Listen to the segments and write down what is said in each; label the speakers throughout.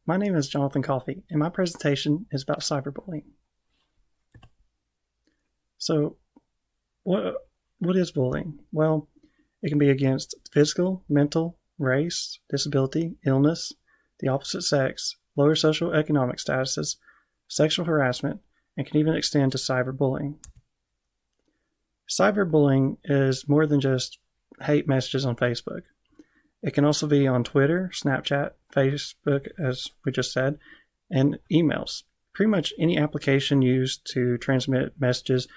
Speaker 1: My name is Jonathan Coffey, and my presentation is about cyberbullying. So, what is bullying? Well, it can be against physical, mental, race, disability, illness, the opposite sex, lower socioeconomic statuses, sexual harassment, and can even extend to cyberbullying. Cyberbullying is more than just hate messages on Facebook. It can also be on Twitter, Snapchat, Facebook, as we just said, and emails. Pretty much any application used to transmit messages,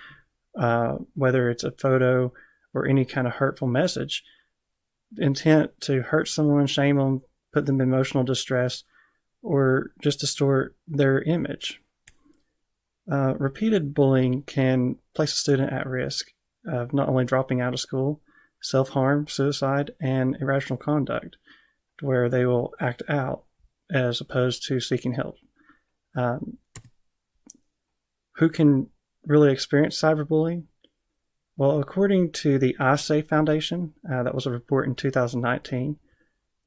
Speaker 1: whether it's a photo or any kind of hurtful message, intent to hurt someone, shame them, put them in emotional distress, or just distort their image. Repeated bullying can place a student at risk of not only dropping out of school, self-harm, suicide, and irrational conduct, where they will act out as opposed to seeking help. Who can really experience cyberbullying? Well, according to the iSafe Foundation, that was a report in 2019,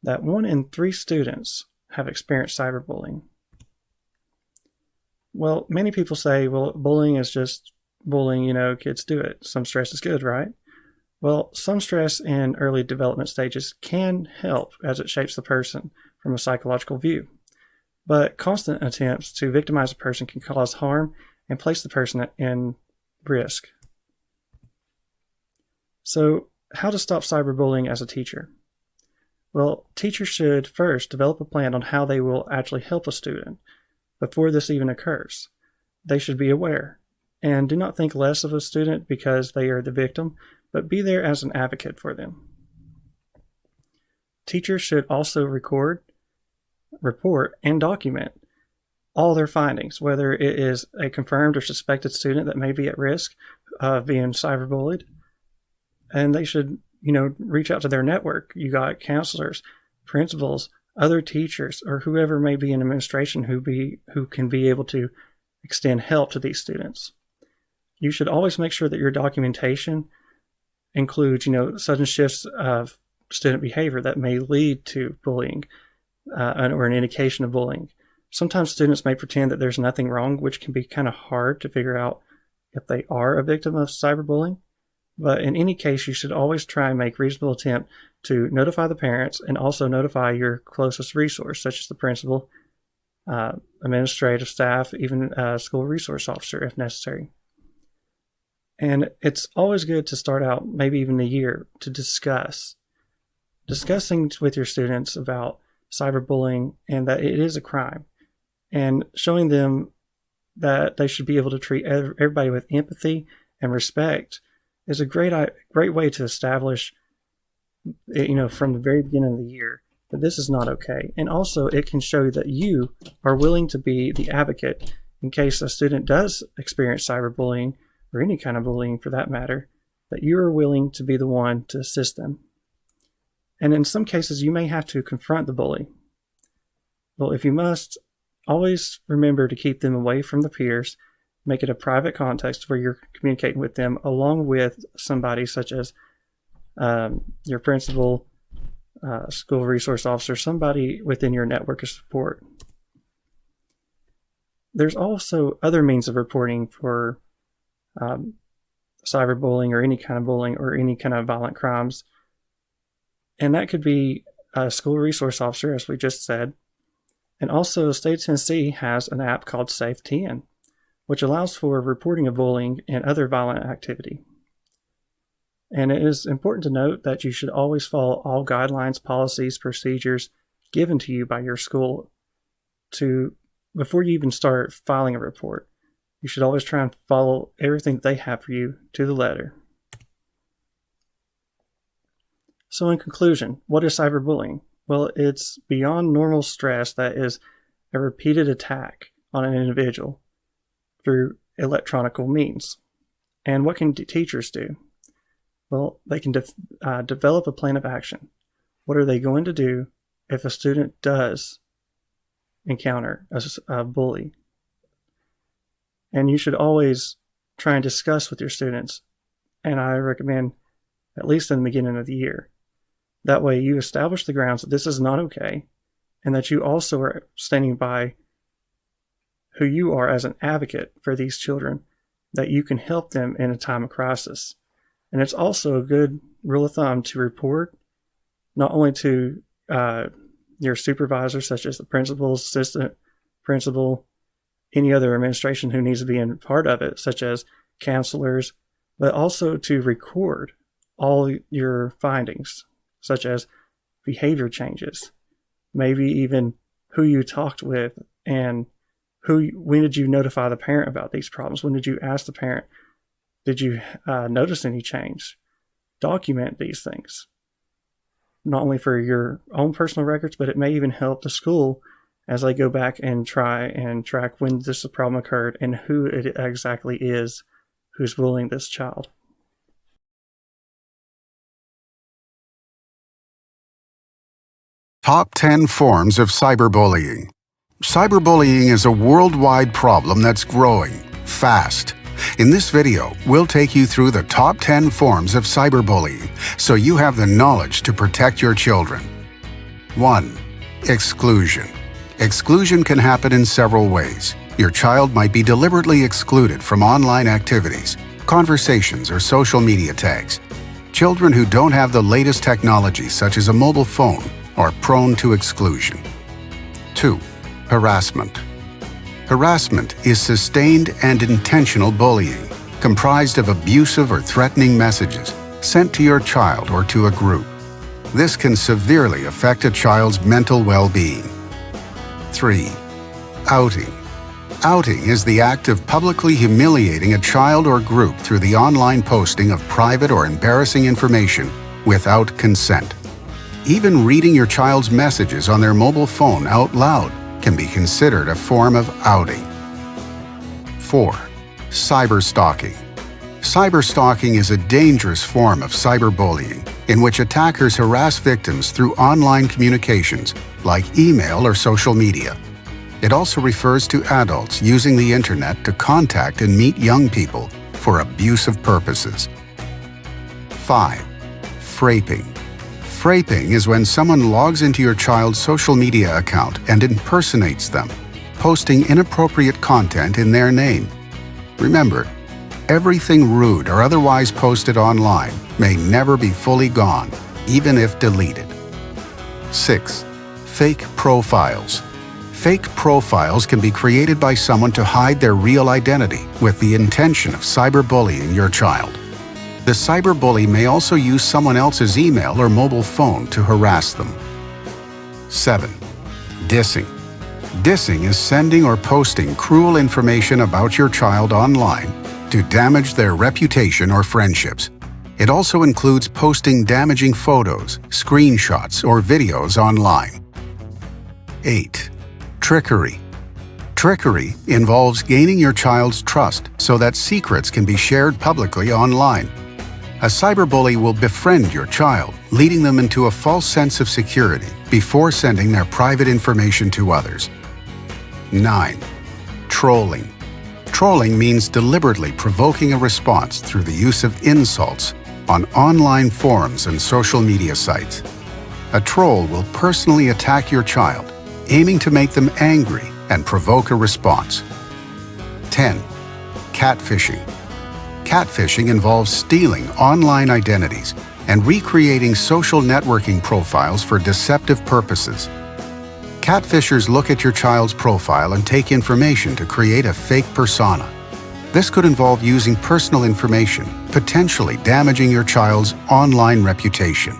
Speaker 1: that 1 in 3 students have experienced cyberbullying. Well, many people say, well, bullying is just bullying, kids do it. Some stress is good, right? Well, some stress in early development stages can help as it shapes the person from a psychological view. But constant attempts to victimize a person can cause harm and place the person in risk. So, how to stop cyberbullying as a teacher? Well, teachers should first develop a plan on how they will actually help a student before this even occurs. They should be aware and do not think less of a student because they are the victim, but be there as an advocate for them. Teachers should also record, report, and document all their findings, whether it is a confirmed or suspected student that may be at risk of being cyberbullied. And they should, reach out to their network. You got counselors, principals, other teachers, or whoever may be in administration who can be able to extend help to these students. You should always make sure that your documentation includes, sudden shifts of student behavior that may lead to bullying or an indication of bullying. Sometimes students may pretend that there's nothing wrong, which can be kind of hard to figure out if they are a victim of cyberbullying. But in any case, you should always try and make reasonable attempt to notify the parents and also notify your closest resource, such as the principal, administrative staff, even a school resource officer if necessary. And it's always good to start out, maybe even a year, to discussing with your students about cyberbullying and that it is a crime, and showing them that they should be able to treat everybody with empathy and respect is a great way to establish, from the very beginning of the year that this is not okay. And also it can show you that you are willing to be the advocate in case a student does experience cyberbullying or any kind of bullying for that matter, that you are willing to be the one to assist them. And in some cases, you may have to confront the bully. Well, if you must, always remember to keep them away from the peers. Make it a private context where you're communicating with them along with somebody such as your principal, school resource officer, somebody within your network of support. There's also other means of reporting for cyberbullying or any kind of bullying or any kind of violent crimes. And that could be a school resource officer, as we just said. And also, the state of Tennessee has an app called SafeTN, which allows for reporting of bullying and other violent activity. And it is important to note that you should always follow all guidelines, policies, procedures given to you by your school before you even start filing a report. You should always try and follow everything that they have for you to the letter. So in conclusion, what is cyberbullying? Well, it's beyond normal stress that is a repeated attack on an individual through electronic means. And what can teachers do? Well, they can develop a plan of action. What are they going to do if a student does encounter a bully? And you should always try and discuss with your students. And I recommend at least in the beginning of the year. That way you establish the grounds that this is not okay and that you also are standing by who you are as an advocate for these children, that you can help them in a time of crisis. And it's also a good rule of thumb to report not only to your supervisor, such as the principal, assistant principal, any other administration who needs to be in part of it, such as counselors, but also to record all your findings, such as behavior changes, maybe even who you talked with, and when did you notify the parent about these problems? When did you ask the parent? Did you notice any change? Document these things, not only for your own personal records, but it may even help the school as they go back and try and track when this problem occurred and who it exactly is who's bullying this child.
Speaker 2: Top 10 forms of cyberbullying. Cyberbullying is a worldwide problem that's growing fast. In this video, we'll take you through the top 10 forms of cyberbullying so you have the knowledge to protect your children. 1. Exclusion. Exclusion can happen in several ways. Your child might be deliberately excluded from online activities, conversations, or social media tags. Children who don't have the latest technology, such as a mobile phone, are prone to exclusion. 2. Harassment. Harassment is sustained and intentional bullying, comprised of abusive or threatening messages sent to your child or to a group. This can severely affect a child's mental well-being. 3. Outing. Outing is the act of publicly humiliating a child or group through the online posting of private or embarrassing information without consent. Even reading your child's messages on their mobile phone out loud can be considered a form of outing. 4. Cyberstalking. Cyberstalking is a dangerous form of cyberbullying in which attackers harass victims through online communications like email or social media. It also refers to adults using the internet to contact and meet young people for abusive purposes. 5. Fraping. Fraping is when someone logs into your child's social media account and impersonates them, posting inappropriate content in their name. Remember, everything rude or otherwise posted online may never be fully gone, even if deleted. 6. Fake profiles. Fake profiles can be created by someone to hide their real identity with the intention of cyberbullying your child. The cyberbully may also use someone else's email or mobile phone to harass them. 7. Dissing. Dissing is sending or posting cruel information about your child online to damage their reputation or friendships. It also includes posting damaging photos, screenshots, or videos online. 8. Trickery. Trickery involves gaining your child's trust so that secrets can be shared publicly online. A cyberbully will befriend your child, leading them into a false sense of security before sending their private information to others. 9. Trolling. Trolling means deliberately provoking a response through the use of insults on online forums and social media sites. A troll will personally attack your child, aiming to make them angry and provoke a response. 10. Catfishing. Catfishing involves stealing online identities and recreating social networking profiles for deceptive purposes. Catfishers look at your child's profile and take information to create a fake persona. This could involve using personal information, potentially damaging your child's online reputation.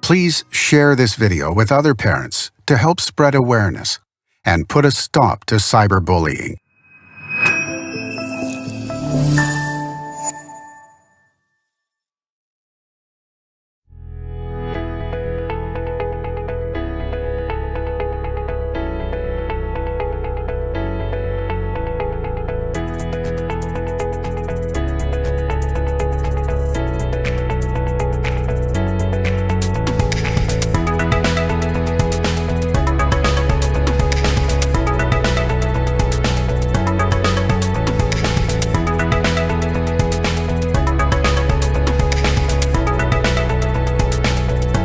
Speaker 2: Please share this video with other parents to help spread awareness and put a stop to cyberbullying.